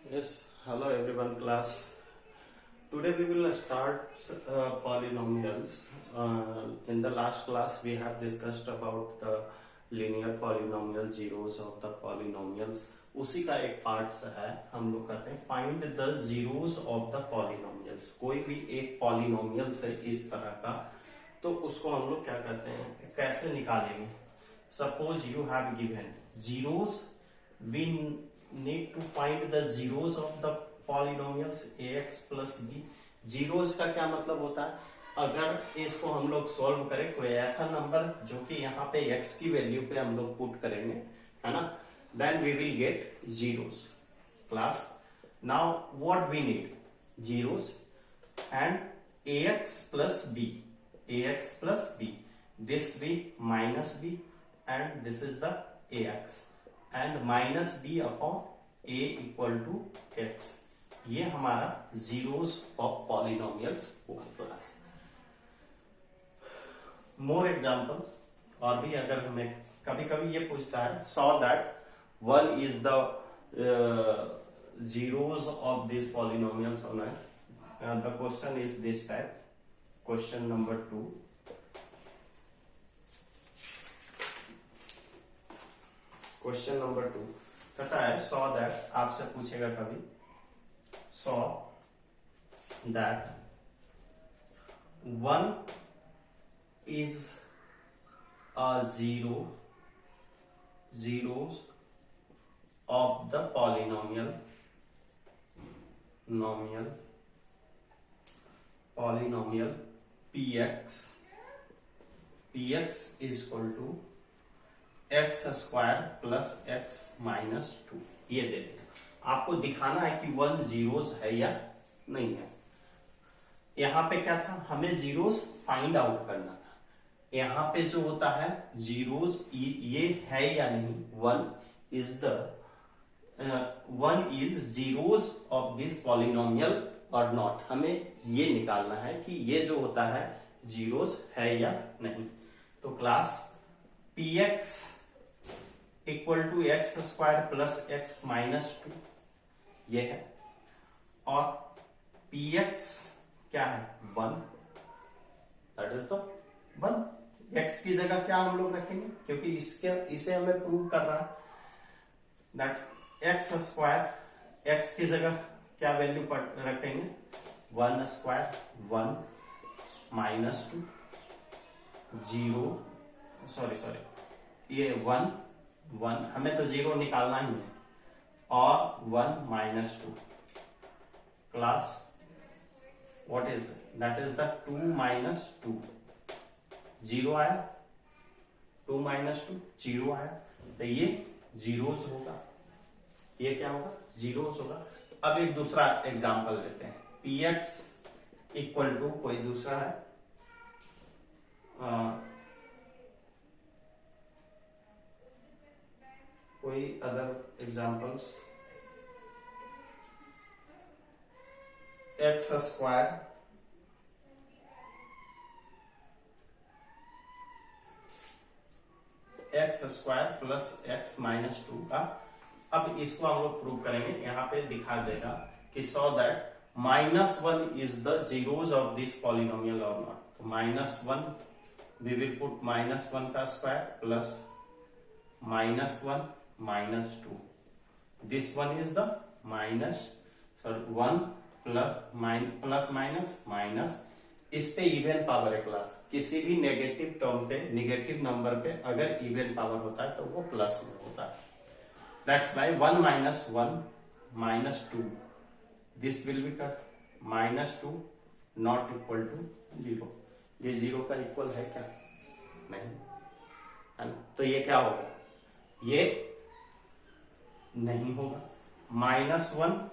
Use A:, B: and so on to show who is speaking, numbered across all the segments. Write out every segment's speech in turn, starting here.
A: Yes, hello everyone class. Today we will start polynomials. In the last class we have discussed about the linear polynomial zeros of the polynomials. उसी का एक part है, हम लोग कहते हैं find the zeros of the polynomials. कोई भी एक पॉलिनोमियल्स है इस तरह का, तो उसको हम लोग क्या कहते हैं, कैसे निकालेंगे। Suppose you have given zeros, we need to find the zeros of the polynomials ax plus b। Zeros का क्या मतलब होता है, अगर इसको हम लोग सॉल्व करें कोई ऐसा नंबर जो कि यहाँ पे x की वैल्यू पे हम लोग पुट करेंगे, है ना, then we will get zeros. Class now what we need, zeros and ax plus b, this b minus b and this is the ax and minus b upon a equal to x। ये हमारा zeros of polynomials होगा class. More examples, और भी अगर हमें कभी कभी ये पूछता है, so that one is the zeros of this polynomials on the question is this type. Question number 2, question number 2 कहता है सो दैट, आपसे पूछेगा कभी, so that one is a zeros of the polynomial px is equal to x square plus x minus 2। ये दे देगा, आपको दिखाना है कि वन जीरोस है या नहीं है। यहां पे क्या था, हमें जीरोस फाइंड आउट करना था। यहां पे जो होता है जीरोस, ये है या नहीं, one is zeros of this polynomial और नॉट। हमें ये निकालना है कि ये जो होता है जीरोस है या नहीं। तो class px equal to x square plus x minus 2 ये है, और px क्या है, 1, दैट इज द 1। x की जगह क्या हम लोग रखेंगे, क्योंकि इसे हमें प्रूव कर रहा है दैट एक्स स्क्वायर, x की जगह क्या वैल्यू रखेंगे, 1 स्क्वायर 1 माइनस 2 0, सॉरी ये 1 हमें तो 0 निकालना ही है, और 1 minus 2 class what is that is the 2 minus 2, 0 आया, 2 माइनस 2 0 आया, तो ये जीरोस होगा, ये क्या होगा, जीरोस होगा। अब एक दूसरा एग्जांपल लेते हैं, px इक्वल टू कोई दूसरा है, कोई other examples, x square plus x minus 2 का। अब इसको हम लोग प्रूव करेंगे, यहां पे दिखा देगा कि so that -1 is the zeros of this polynomial और नॉट। तो -1 वी विल पुट -1 का square plus -1 minus 2, this one is the one plus minus, इस पे इवन पावर है क्लास। किसी भी नेगेटिव टर्म पे, नेगेटिव नंबर पे अगर इवन पावर होता है तो वो प्लस में होता है। That's by 1 minus 1 minus 2, this will be cut -2 not equal to 0। ये 0 का इक्वल है क्या, नहीं है ना, तो ये क्या होगा, ये नहीं होगा। -1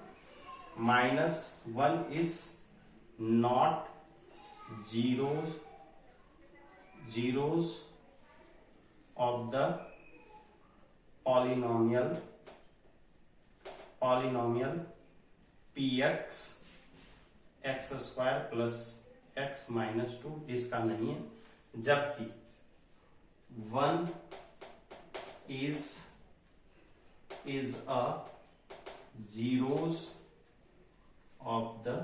A: is not zeros of the polynomial px x square plus x minus 2 इसका नहीं है, जबकि 1 is a zeros zeros of the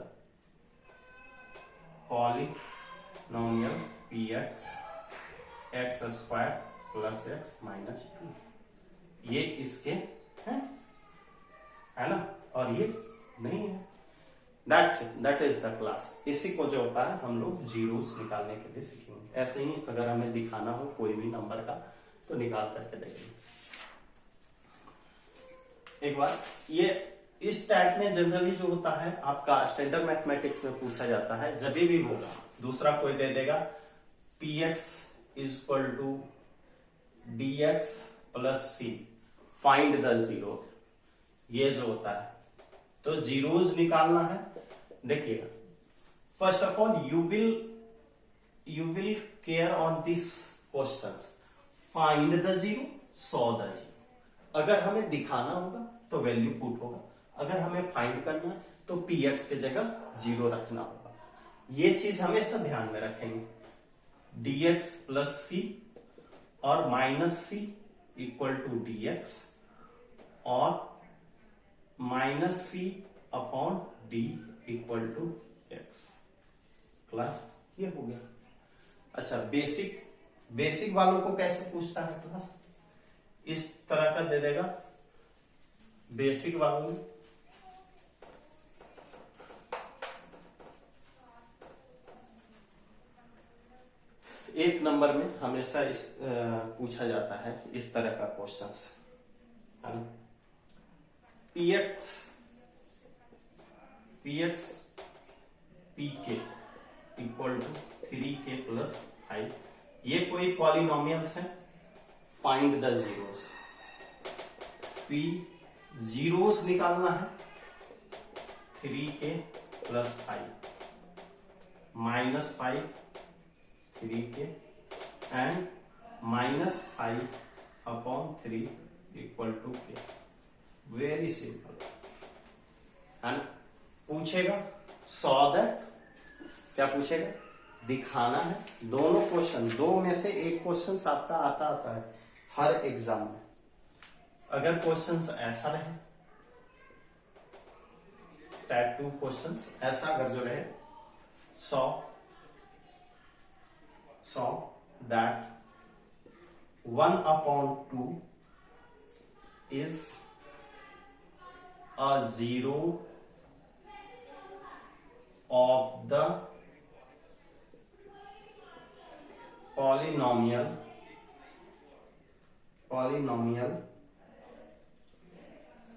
A: polynomial px x square plus x minus 2, ये इसके हैं, है ना, और ये नहीं है। That is the class. इसी को जो होता है हम लोग जीरोस निकालने के लिए सीखेंगे। ऐसे ही अगर हमें दिखाना हो कोई भी नंबर का तो निकाल करके देखेंगे। एक बार ये इस टाइप में जनरली जो होता है आपका स्टैंडर्ड मैथमेटिक्स में पूछा जाता है, जब भी होगा दूसरा कोई दे देगा px is equal to dx plus c, find the zero, ये जो होता है तो जीरोस निकालना है। देखिएगा, first of all you will care on this questions, find the zero, saw the zero. अगर हमें दिखाना होगा तो वैल्यू पुट होगा, अगर हमें फाइंड करना है तो px की जगह जीरो रखना होगा। ये चीज हमेशा ध्यान में रखेंगे। dx प्लस सी और minus c equal to dx और minus c upon d equal to x. Class ये हो गया। अच्छा, बेसिक वालों को कैसे पूछता है क्लास? इस तरह का दे देगा बेसिक वालों में। एक नंबर में हमेशा इस पूछा जाता है इस तरह का क्वेश्चंस, है ना। px pk equal to 3k plus 5, ये कोई पॉलिनोमियल्स है। Find the zeros, p zeros निकालना है 3k plus 5 minus 5 3k and minus 5 upon 3 equal to k। Very simple, है ना। पूछेगा सॉ दैट, क्या पूछेगा? दिखाना है। दोनों क्वेश्चन, दो में से एक क्वेश्चन आपका आता है हर एग्जाम में। अगर क्वेश्चन ऐसा रहे, टाइप 2 क्वेश्चन ऐसा अगर जो रहे, saw that 1/2 is a zero of the polynomial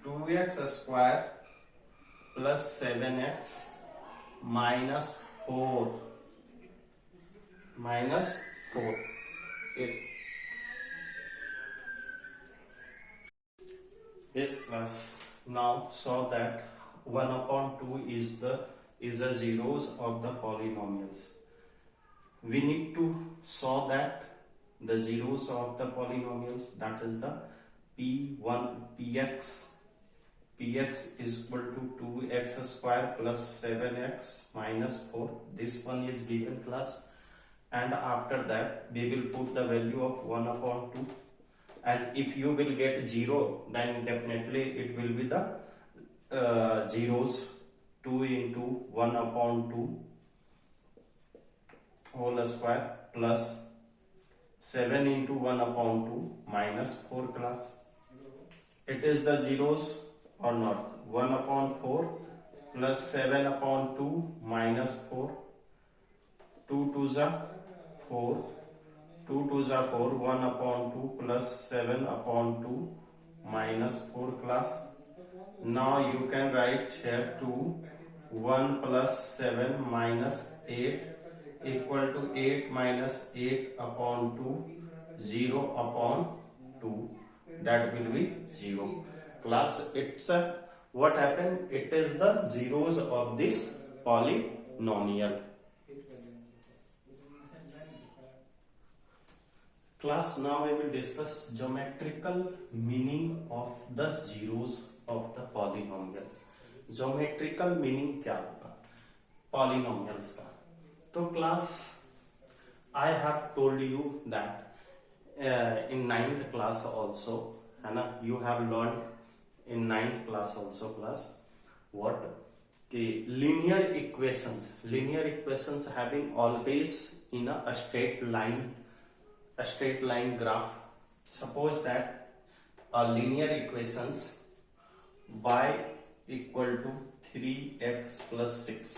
A: 2x square plus 7x minus 4 it is class. Now saw that 1/2 is the zeros of the polynomials. We need to saw that the zeros of the polynomials, that is the px is equal to 2x square plus 7x minus 4. This one is given class, and after that we will put the value of 1/2, and if you will get 0 then definitely it will be the zeros 2 into 1/2 whole square plus 7 into 1/2 minus 4 class. It is the zeros or not? 1/4 plus 7/2 minus 4, 2 2s are 4, 2 2s are 4, 1/2 plus 7/2 minus 4 class. Now you can write here 2, 1 plus 7 minus 8 equal to 8 minus 8/2, 0/2, that will be 0. Class, it's what happened? It is the zeros of this polynomial. Class, now we will discuss geometrical meaning of the zeros of the polynomials. Geometrical meaning क्या होगा polynomials का? तो class, I have told you that in 9th class also, है ना, you have learned in 9th class also class what कि linear equations having always in a straight line graph. Suppose that a linear equations y equal to 3x plus 6,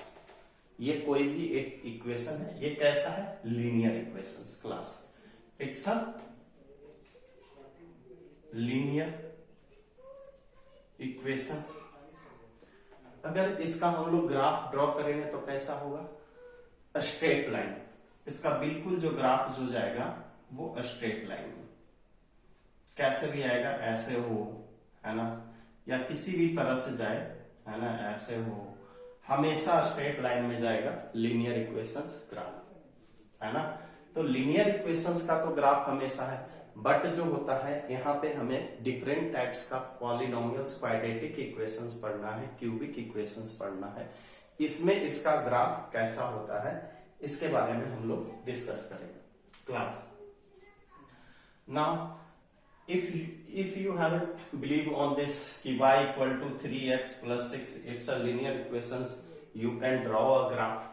A: ये कोई भी एक equation है, ये कैसा है? Linear equations class, it's a linear equation. अगर इसका हम लोग ग्राफ ड्रॉ करेंगे तो कैसा होगा? Straight line. इसका बिल्कुल जो ग्राफ जो जाएगा वो स्ट्रेट लाइन में, कैसे भी आएगा, ऐसे हो, है ना, या किसी भी तरह से जाए, है ना, ऐसे हो, हमेशा स्ट्रेट लाइन में जाएगा लीनियर इक्वेशंस ग्राफ, है ना। तो लीनियर इक्वेशंस का तो ग्राफ हमेशा है, बट जो होता है यहाँ पे हमें डिफरेंट टाइप्स का पॉलिनोमियल्स, क्वाड्रेटिक इक्वेशंस पढ़ना है, क्यूबिक इक्वेशंस पढ़ना है। इसमें इसका ग्राफ कैसा होता है इसके बारे में हम लोग डिस्कस करेंगे class. Now if you have believe on this कि y equal to 3x plus 6, it's a linear equations, you can draw a graph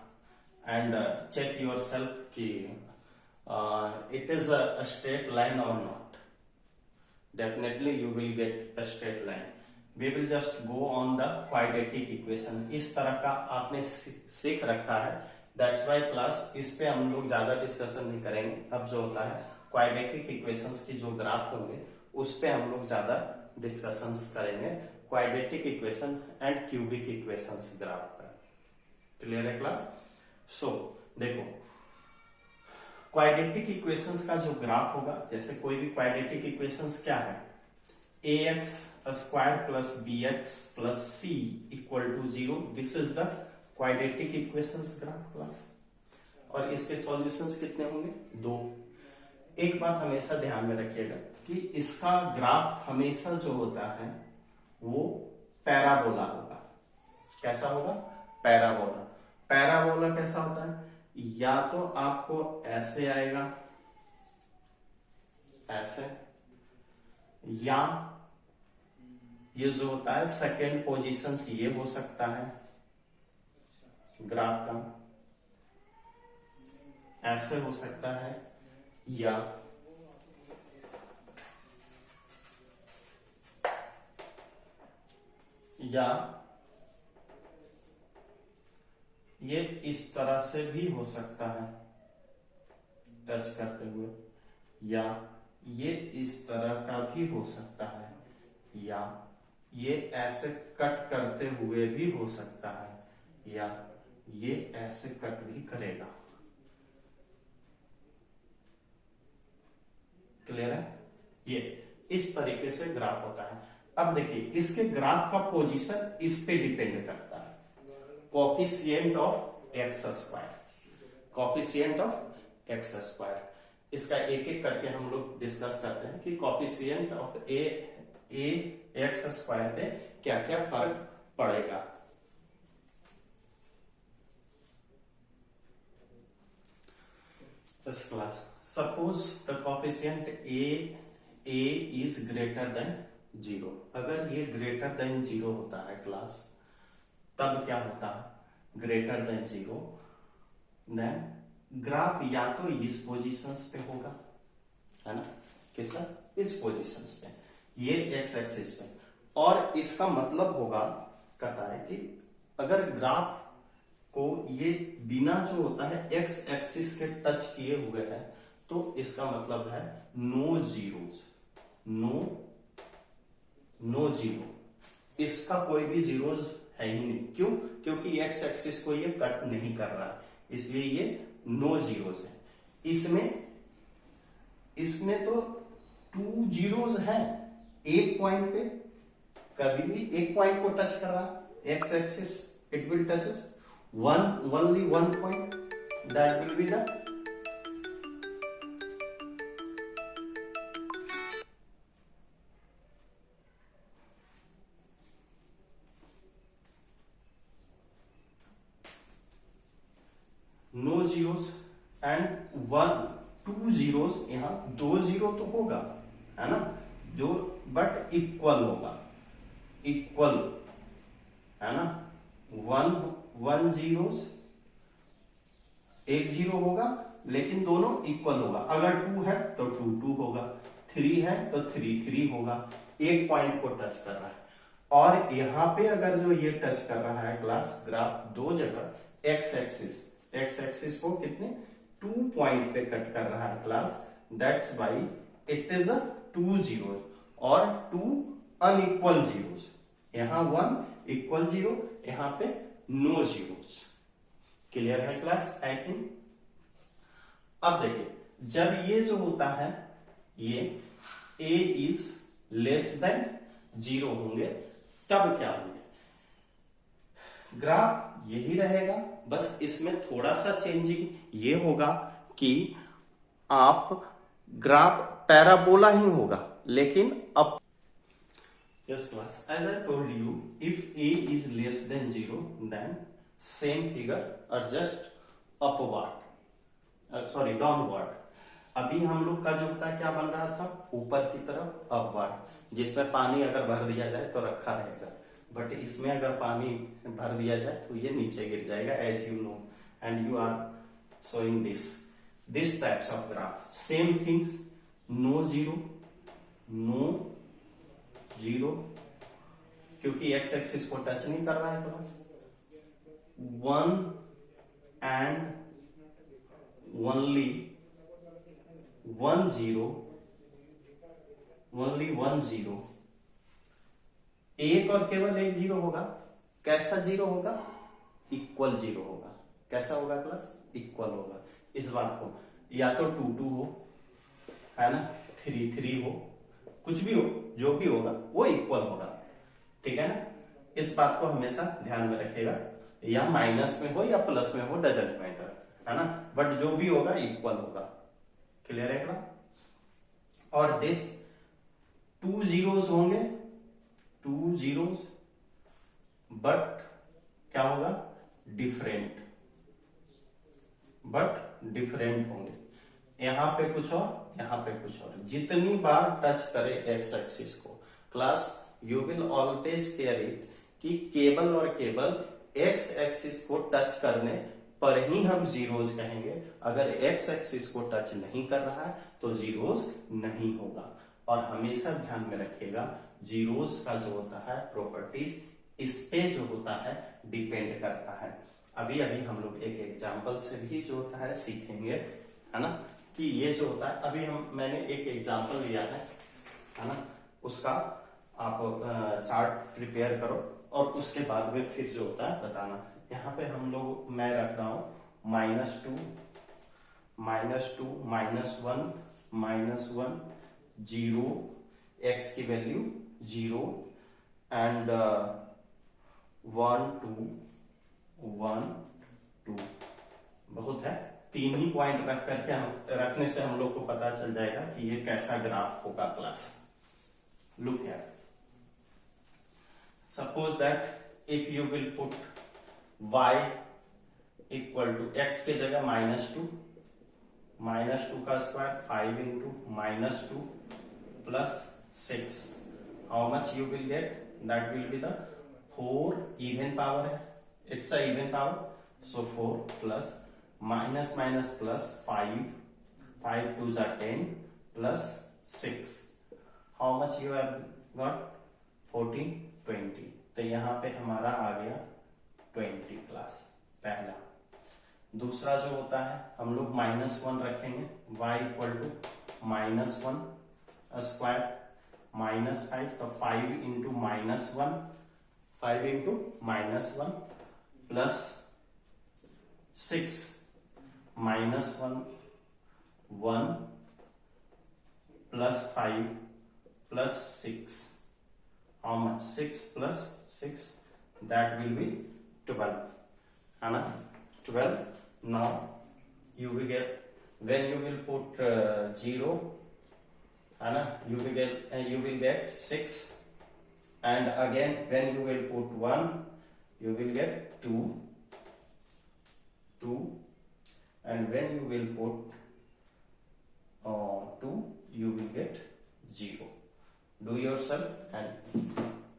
A: and check yourself कि it is a straight line or not. Definitely you will get a straight line. We will just go on the quadratic equation. इस तरह का आपने सीख रखा है, that's why class इस पे हम लोग ज्यादा डिस्कशन नहीं करेंगे। अब जो होता है क्वाड्रेटिक इक्वेशंस की जो ग्राफ होंगे उस पे हम लोग ज्यादा डिस्कशंस करेंगे, quadratic equation and cubic equations graph पर। क्लियर है क्लास? सो देखो, क्वाड्रेटिक इक्वेशंस का जो ग्राफ होगा, जैसे कोई भी क्वाड्रेटिक इक्वेशंस क्या है, ax square plus bx plus c equal to 0, this is the quadratic equations graph class. और इसके सॉल्यूशंस कितने होंगे? 2। एक बात हमेशा ध्यान में रखिएगा कि इसका ग्राफ हमेशा जो होता है वो पैराबोला होगा। कैसा होगा? पैराबोला। पैराबोला कैसा होता है? या तो आपको ऐसे आएगा, ऐसे, या ये जो होता है सेकेंड पोजीशन ये हो सकता है ग्राफ का, ऐसे हो सकता है, या ये इस तरह से भी हो सकता है टच करते हुए, या ये इस तरह का भी हो सकता है, या ये ऐसे कट करते हुए भी हो सकता है, या ये ऐसे कट भी करेगा। क्लियर है? ये इस तरीके से ग्राफ होता है। अब देखिए, इसके ग्राफ का पोजीशन इस पे डिपेंड करता है, coefficient of x square, coefficient of x square. इसका एक एक करके हम लोग डिस्कस करते हैं कि coefficient of A x square पे क्या क्या फर्क पड़ेगा। इस class, suppose the coefficient A is greater than 0। अगर ये ग्रेटर देन 0 होता है क्लास, तब क्या होता है? ग्रेटर देन 0, देन ग्राफ या तो इस पोजीशंस पे होगा, है ना, किसका? इस पोजीशंस पे, ये एक्स एक्सिस पे। और इसका मतलब होगा, कहता है कि अगर ग्राफ को ये बिना जो होता है एक्स एक्सिस के टच किए हुए है, तो इसका मतलब है नो जीरोस, नो जीरो, इसका कोई भी जीरोस है ही नहीं। क्यों? क्योंकि एक्स एक्सिस को ये कट नहीं कर रहा है, इसलिए ये नो जीरोस है। इसमें तो 2 जीरोस है, एक पॉइंट पे कभी भी एक पॉइंट को टच कर रहा है x axis, it will touches only one point, that will be the no zeros and 2 zeros. यहां 2 जीरो तो होगा, है ना, जो बट इक्वल होगा, इक्वल, है ना, 1 जीरोस, एक जीरो होगा लेकिन दोनों इक्वल होगा। अगर 2 है तो 2 होगा, 3 है तो 3 होगा, एक पॉइंट को टच कर रहा है। और यहां पे अगर जो ये टच कर रहा है क्लास ग्राफ दो जगह एक्स एक्सिस को कितने 2 पॉइंट पे कट कर रहा है class, that's why it is a 2 zero और 2 अनइक्वल जीरोस। यहां 1 इक्वल जीरो, यहां पे नो जीरोस। क्लियर है क्लास? I think. अब देखिए जब ये जो होता है ये a इज लेस देन 0 होंगे तब क्या होंगे, ग्राफ यही रहेगा, बस इसमें थोड़ा सा चेंजिंग ये होगा कि आप ग्राफ पैराबोला ही होगा लेकिन अब yes class, as I told you, if a is less than 0 then same figure और जस्ट अपवर्ड, सॉरी डाउनवर्ड। अभी हम लोग का जो होता है क्या बन रहा था, ऊपर की तरफ अपवर्ड, जिसमें पानी अगर भर दिया जाए तो रखा रहेगा, बट इसमें अगर पानी भर दिया जाए तो ये नीचे गिर जाएगा, as you know, and you are showing this types of graph. Same things, no zero, क्योंकि एक्स एक्सिस को टच नहीं कर रहा है क्लास। 1 and only 1 0, एक और केवल एक जीरो होगा। कैसा जीरो होगा, इक्वल जीरो होगा। कैसा होगा क्लास, इक्वल होगा। इस बात को या तो 2 हो, है ना, 3 हो, कुछ भी हो, जो भी होगा वो इक्वल होगा, ठीक है ना। इस बात को हमेशा ध्यान में रखिएगा, या माइनस में हो या प्लस में हो, डजंट मैटर, है ना, बट जो भी होगा इक्वल होगा। क्लियर है ना। और दिस 2 जीरोस होंगे, 2 जीरोस, बट क्या होगा, डिफरेंट होंगे। यहां पे कुछ और, यहां पे कुछ और। जितनी बार टच करे एक्स एक्सिस को class, you will always care it कि केबल और केबल एक्स एक्सिस को टच करने पर ही हम जीरोस कहेंगे। अगर एक्स एक्सिस को टच नहीं कर रहा है तो जीरोस नहीं होगा। और हमेशा ध्यान में रखिएगा जीरोस का जो होता है प्रॉपर्टीज इस पे जो होता है डिपेंड करता है। अभी हम लोग एक एग्जांपल से भी जो होता है सीखेंगे, है ना, कि ये जो होता है, अभी मैंने एक एग्जांपल लिया है ना, उसका आप चार्ट प्रिपेयर करो और उसके बाद में फिर जो होता है बताना। यहाँ पे हम लोग, मैं रख रहा हूं -2, -1, 0, x की वैल्यू 0 एंड 1 2। बहुत है, 3 ही पॉइंट रख करके रखने से हम लोग को पता चल जाएगा कि ये कैसा ग्राफ होगा class. Look here, suppose that if you will put y equal to x के जगह -2 का square 5 into -2 plus 6, how much you will get? That will be the 4 even power है, it's a even power, so 4 plus minus plus 5 2s are 10 plus 6, how much you have got? 14 20। तो यहां पे हमारा आ गया 20 class पहला। दूसरा जो होता है हम लोग -1 रखेंगे, y इक्वल टू -1 स्क्वायर -5, तो 5 into -1 plus 6 -1 1 plus 5 plus 6, how much? 6 plus 6, that will be 12, है ना, 12। now you will get, when you will put 0, है ना, you will get 6, and again when you will put 1 you will get 2, and when you will put 2 you will get 0। Do yourself and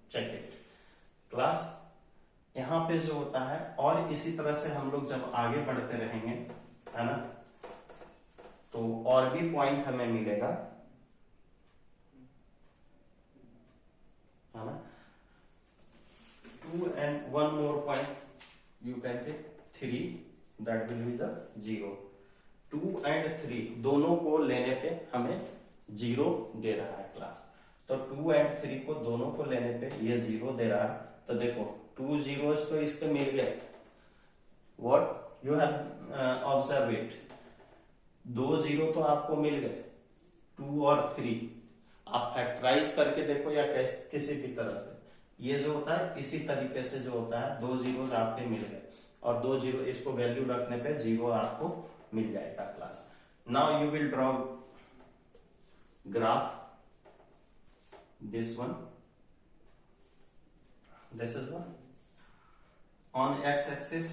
A: check it class। यहाँ पे जो होता है, और इसी तरह से हम लोग जब आगे बढ़ते रहेंगे, है ना, तो और भी पॉइंट हमें मिलेगा, है ना। 2 and 1 more point you can take 3, that will be the 0. 2 and 3 दोनों को लेने पे हमें 0 दे रहा है क्लास। तो 2 and 3 को दोनों को लेने पे ये 0 दे रहा है। तो देखो 2 zeros तो इसके मिल गए। What you have observed it, 2 0 तो आपको मिल गए, 2 और 3 आप फैक्टराइज करके देखो या किसी भी तरह से, ये जो होता है इसी तरीके से जो होता है, 2 zeros आपके मिल गए और 2 0 इसको वैल्यू रखने पे 0 आपको मिल जाएगा class. Now you will draw graph, this one, this is the on x axis,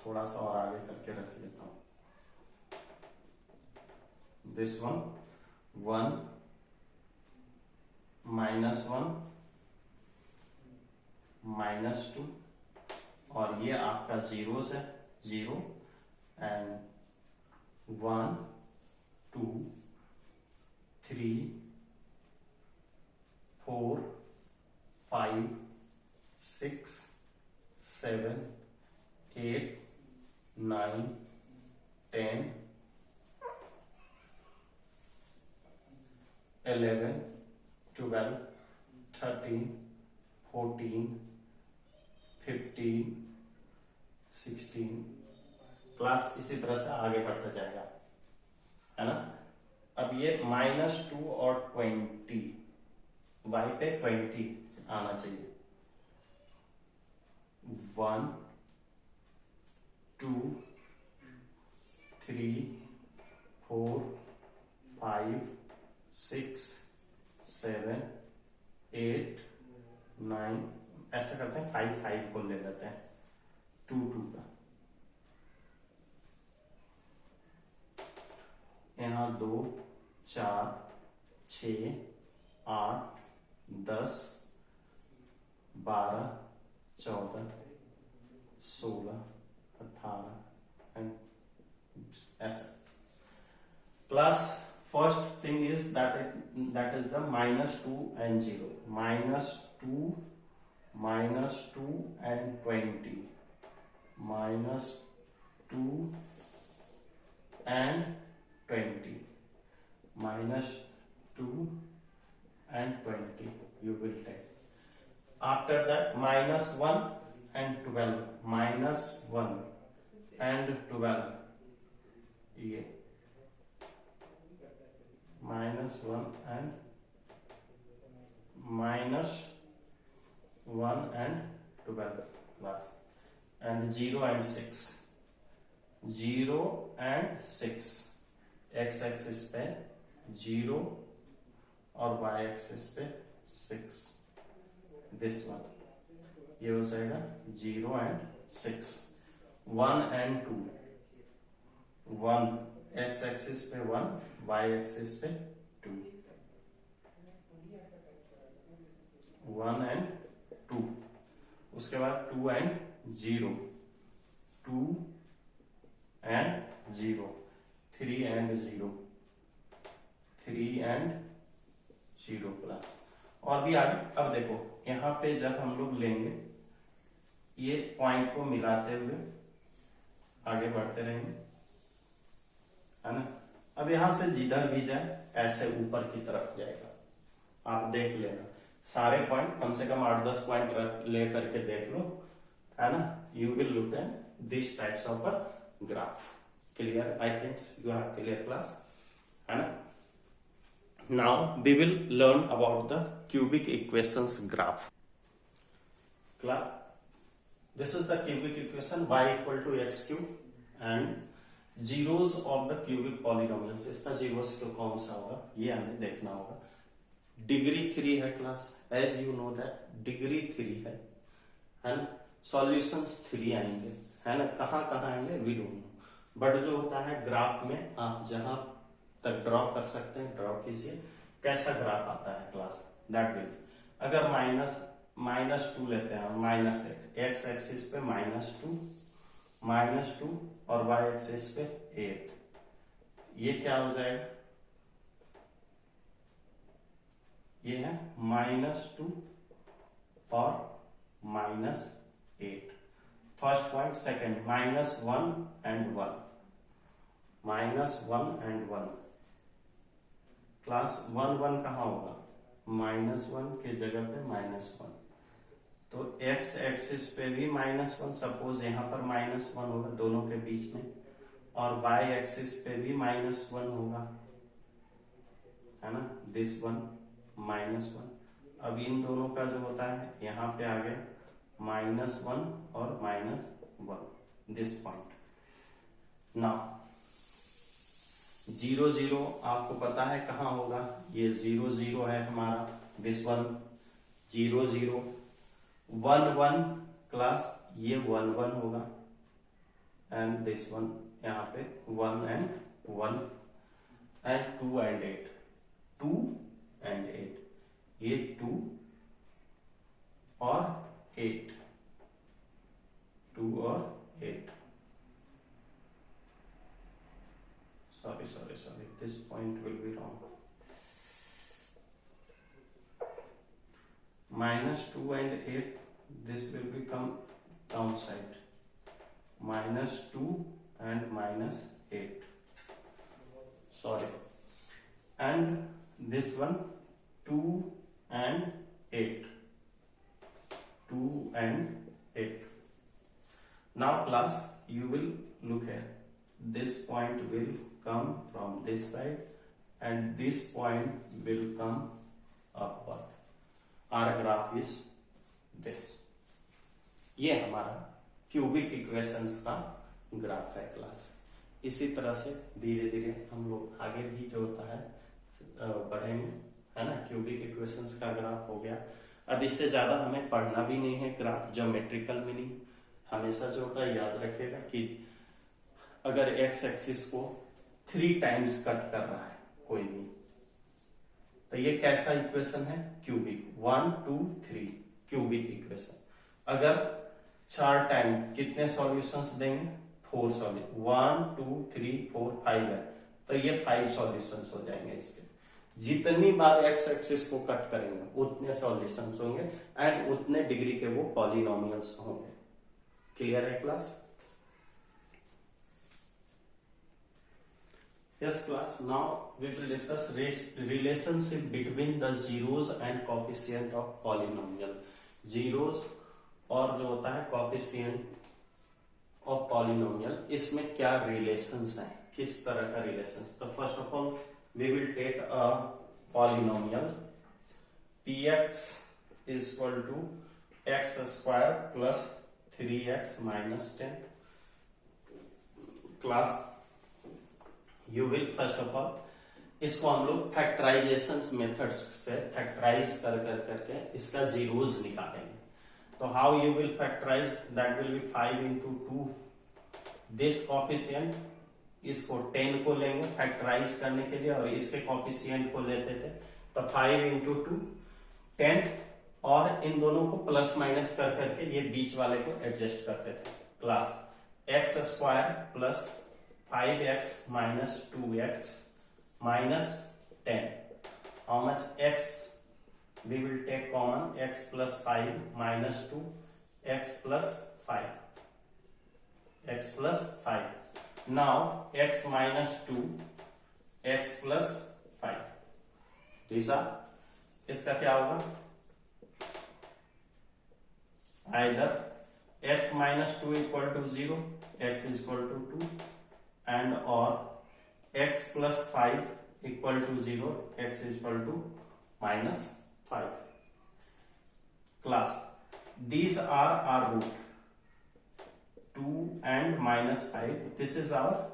A: थोड़ा सा और आगे करके रख लेता हूं, दिस वन 1 -1 -2 और ये आपका जीरोस है, 0 एंड 1 2 3 4 5 6 7 8 9 10 11 12 13 14 15 16 क्लास इसी तरह से आगे बढ़ता जाएगा, है ना। अब ये -2 और 20, y पे 20 आना चाहिए, 1 2 3 4 5 6 7 8 9, ऐसा करते हैं 5 5 को ले लेते हैं, 2 2 का, यहाँ 2 4 6 8 10 12 14 16 18 एंड ऐसा। Class first thing is that is the -2 and 0, -2 -2 and 20, -2 and 20, -2 and 20 you will take. After that -1 and 12, -1 and 12, ये -1 and -1 and 12 class, and 0 and 6, 0 and 6 x axis पे 0 और y एक्सिस पे 6, दिस वन ये हो जाएगा 0 and 6, 1 and 2, 1 x axis पे 1, y axis पे 2, 1 and 2, उसके बाद 2 and 0, 2 and 0, 3 and 0, 3 and 0 plus, और भी आगे। अब देखो यहाँ पे जब हम लोग लेंगे ये पॉइंट को मिलाते हुए आगे बढ़ते रहेंगे, है ना। अब यहां से जिधर भी जाए ऐसे ऊपर की तरफ जाएगा, आप देख लेना सारे पॉइंट, कम से कम 8-10 पॉइंट ले करके देख लो, है ना। You will look at this types of a graph. Clear? I think you have clear class, है ना। Now we will learn about the cubic equations graph. Clear? This is the cubic equation y equal to x cube and zeros of the cubic polynomials. इसका zeros क्यों कौन सा होगा ये हमें देखना होगा। डिग्री 3 है class, as you know that degree 3 है ना। सॉल्यूशंस 3 आएंगे, है ना। कहाँ कहाँ आएंगे वी डोंट नो, बट जो होता है ग्राफ में आप जहां तक ड्रॉ कर सकते हैं ड्रॉ कीजिए, कैसा ग्राफ आता है क्लास, दैट विल, अगर -2 लेते हैं, -8, एक्स एक्सिस पे -2 और वाई एक्सिस पे 8, ये क्या हो जाएगा, ये है -2 और -8, first point, second -1 and 1, -1 and 1, class 1 कहाँ होगा, -1 के जगह पे -1, तो x एक्सिस पे भी -1, सपोज यहाँ पर -1 होगा दोनों के बीच में, और y एक्सिस पे भी -1 होगा, है ना, दिस वन -1, अब इन दोनों का जो होता है यहाँ पे आ गया -1 और -1, दिस पॉइंट। नाउ 0 0 आपको पता है कहाँ होगा, ये 0 0 है हमारा, दिस वन 0 0, 1 1 क्लास, ये 1 1 होगा, एंड दिस वन यहाँ पे 1 एंड 1, एंड 2 एंड 8, 2 एंड 8, ये 2 और 8, 2 और 8, sorry, this point will be wrong, -2 and 8, this will become downside, -2 and -8, sorry, and this one 2 and 8, 2 and 8. Now class, you will look here, this point will come from this side and this point will come upward. Our graph is this. ये हमारा cubic equations का graph है class. इसी तरह से धीरे धीरे हम लोग आगे भी जो होता है बढ़ेंगे, है ना। क्यूबिक इक्वेशंस का ग्राफ हो गया। अब इससे ज्यादा हमें पढ़ना भी नहीं है ग्राफ। ज्योमेट्रिकल मीनिंग हमेशा जो होता है याद रखिएगा कि अगर एक्स एक्सिस को 3 टाइम्स कट कर रहा है कोई भी, तो ये कैसा इक्वेशन है, क्यूबिक, 1 2 3 क्यूबिक इक्वेशन। अगर 4 टाइम कितने सॉल्यूशंस देंगे, 4 सॉल्यूशन, 1 2 3 4 5 है, तो ये 5 सॉल्यूशंस हो जाएंगे इसके। जितनी बार एक्स एक्सिस को कट करेंगे उतने सॉल्यूशंस होंगे एंड उतने डिग्री के वो पॉलिनोमियल्स होंगे। क्लियर है class? Yes class, now we will discuss relationship between the zeros and coefficient of polynomial. Zeros और जो होता है coefficient of polynomial, इसमें क्या relations हैं, किस तरह का relations? तो first of all we will take a polynomial px is equal to x square plus 3x minus 10. Class you will first of all इसको हम लोग फैक्टराइजेशन मेथड्स से फैक्टराइज करके इसका जीरोज निकालेंगे। तो how you will factorise, that will be 5 into 2 this coefficient, इसको 10 को लेंगे फैक्टराइज करने के लिए और इसके कॉफिशिएंट को लेते थे, तो 5 into 2 10, और इन दोनों को प्लस माइनस करके ये बीच वाले को एडजस्ट करते थे। Class x square plus 5x minus 2x minus 10. How much x? We will take common, x plus 5 minus 2, x plus 5. X plus 5. Now x minus 2, x plus 5. These are, इसका क्या होगा? Either x minus 2 equal to 0, x is equal to 2, and or x plus 5 equal to 0, x is equal to minus 5. Class, these are our root 2 and minus 5. This is our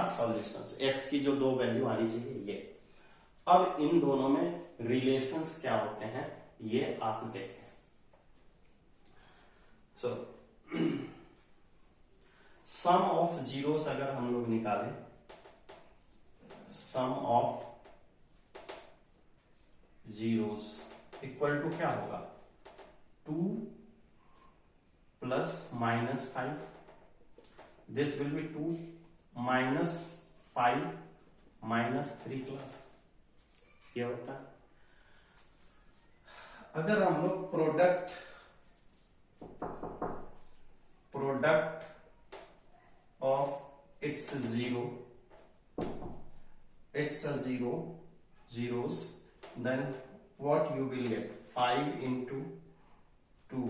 A: solutions. x की जो 2 value आनी चाहिए ये। अब इन दोनों में relations क्या होते हैं ये आप देखें। सो सम ऑफ जीरोस अगर हम लोग निकालें, सम ऑफ zeros इक्वल टू क्या होगा 2 plus minus 5. This will be 2 minus 5 minus 3 class. ये होता है। अगर हम लोग product of its zeros, then what you will get 5 into 2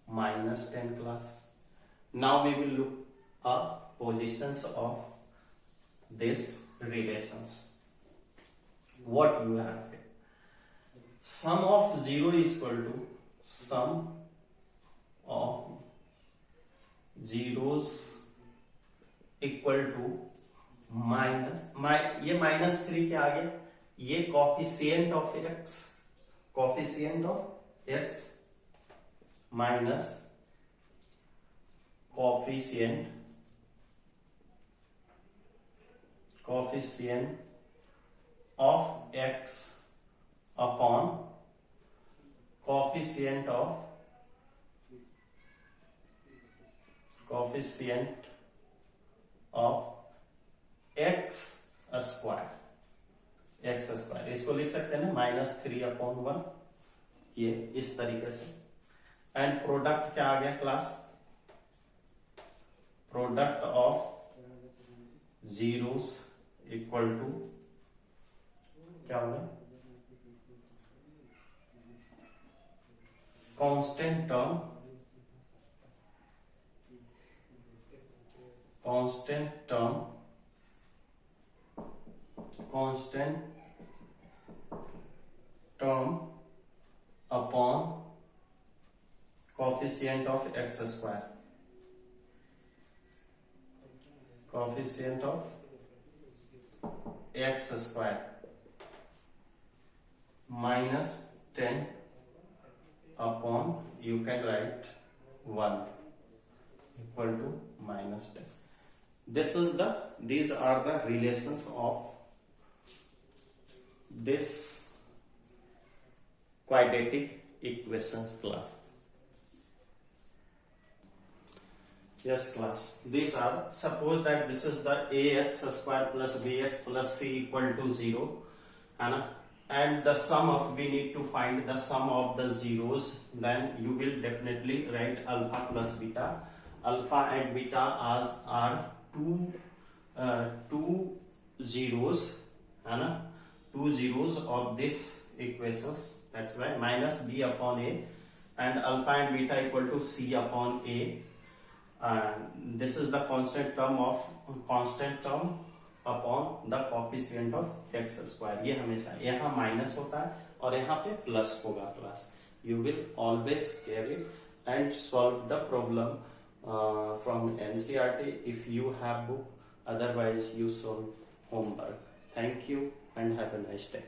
A: minus 10 class. Now we will look at positions of this relations. What you have here? Sum of 0 is equal to sum of zeros equal to minus ये -3 के आगे ये coefficient of x minus coefficient of x upon coefficient of x square इसको लिख सकते हैं ना -3/1 ये इस तरीके से। एंड प्रोडक्ट क्या आ गया class product of zeros equal to क्या होगा constant term upon coefficient of x square -10 upon you can write 1 equal to -10. These are the relations of this quadratic equations class. Yes class, these are, suppose that this is the ax square plus bx plus c equal to 0 and the sum of, we need to find the sum of the zeros, then you will definitely write alpha plus beta. Alpha and beta are two zeros of this equations, that's why minus b upon a and alpha and beta equal to c upon a. This is the constant term upon the coefficient of x square. ये हमेशा यहाँ minus होता है और यहाँ पे plus होगा class. You will always carry and solve the problem from NCERT if you have book, otherwise you solve homework. Thank you and have a nice day.